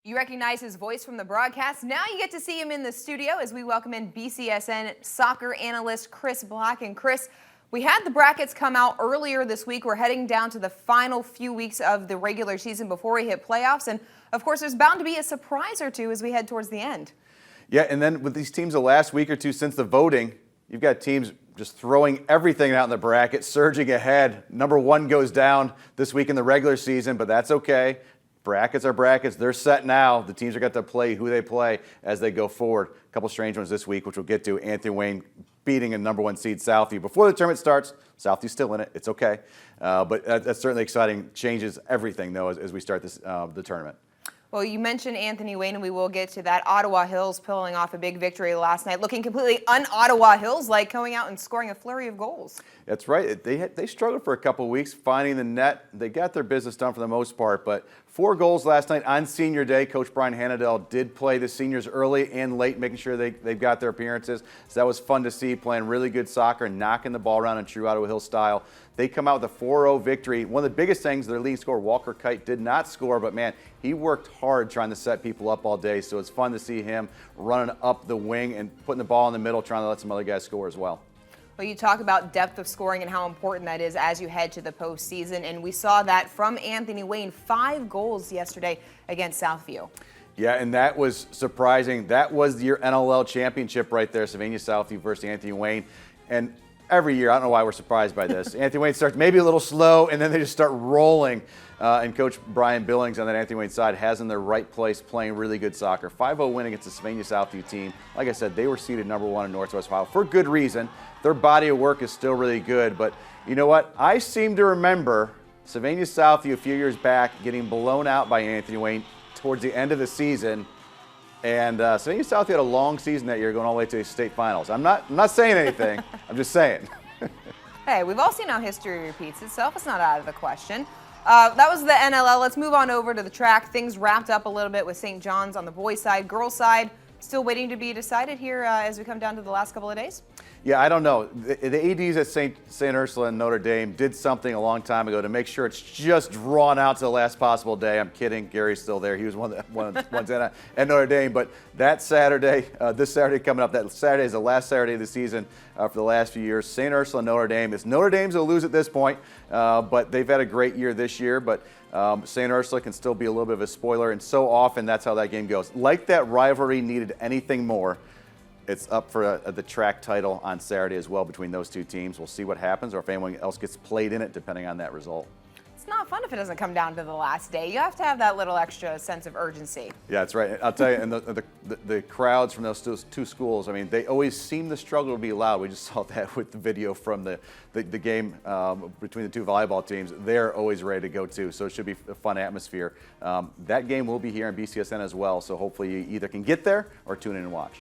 You recognize his voice from the broadcast. Now you get to see him in the studio as we welcome in BCSN soccer analyst Chris Black. And Chris, we had the brackets come out earlier this week. We're heading down to the final few weeks of the regular season before we hit playoffs. And of course, there's bound to be a surprise or two as we head towards the end. Yeah, and then with these teams the last week or two since the voting, you've got teams just throwing everything out in the bracket, surging ahead. Number one goes down this week in the regular season, but that's okay. Brackets are brackets. They're set now. The teams are got to play who they play as they go forward. A couple strange ones this week, which we'll get to. Anthony Wayne beating a number one seed Southview. Before the tournament starts, Southview's still in it. It's okay. But that's certainly exciting. Changes everything, though, as we start this the tournament. Well, you mentioned Anthony Wayne, and we will get to that. Ottawa Hills pulling off a big victory last night, looking completely un-Ottawa Hills-like, going out and scoring a flurry of goals. That's right. They struggled for a couple of weeks finding the net. They got their business done for the most part, but 4 goals last night on Senior Day. Coach Brian Hanadel did play the seniors early and late, making sure they've got their appearances. So that was fun to see, playing really good soccer and knocking the ball around in true Ottawa Hills style. They come out with a 4-0 victory. One of the biggest things, their leading scorer, Walker Kite, did not score, but man, he worked hard trying to set people up all day. So it's fun to see him running up the wing and putting the ball in the middle, trying to let some other guys score as well. Well, you talk about depth of scoring and how important that is as you head to the postseason, and we saw that from Anthony Wayne. 5 goals yesterday against Southview. Yeah, and that was surprising. That was your NLL championship right there, Sylvania Southview versus Anthony Wayne. And every year, I don't know why we're surprised by this. Anthony Wayne starts maybe a little slow, and then they just start rolling. And Coach Brian Billings on that Anthony Wayne side has in the right place, playing really good soccer. 5-0 win against the Sylvania Southview team. Like I said, they were seeded number 1 in Northwest Ohio for good reason. Their body of work is still really good. But you know what? I seem to remember Sylvania Southview a few years back getting blown out by Anthony Wayne towards the end of the season. And Sylvania Southview had a long season that year, going all the way to the state finals. I'm not saying anything. I'm just saying. Hey, we've all seen how history repeats itself. It's not out of the question. That was the NLL. Let's move on over to the track. Things wrapped up a little bit with St. John's on the boys' side. Girls' side, still waiting to be decided here as we come down to the last couple of days? Yeah, I don't know. The ADs at St. Ursula and Notre Dame did something a long time ago to make sure it's just drawn out to the last possible day. I'm kidding. Gary's still there. He was one of the ones at Notre Dame. But that Saturday, this Saturday coming up, that Saturday is the last Saturday of the season for the last few years. St. Ursula and Notre Dame. It's Notre Dame's will lose at this point, but they've had a great year this year. But St. Ursula can still be a little bit of a spoiler, and so often that's how that game goes. Like that rivalry needed anything more, it's up for the track title on Saturday as well between those two teams. We'll see what happens, or if anyone else gets played in it, depending on that result. It's not fun if it doesn't come down to the last day. You have to have that little extra sense of urgency. Yeah, that's right. I'll tell you, and the crowds from those two schools, I mean, they always seem to struggle to be loud. We just saw that with the video from the game between the two volleyball teams. They're always ready to go too, so it should be a fun atmosphere. That game will be here on BCSN as well, so hopefully you either can get there or tune in and watch.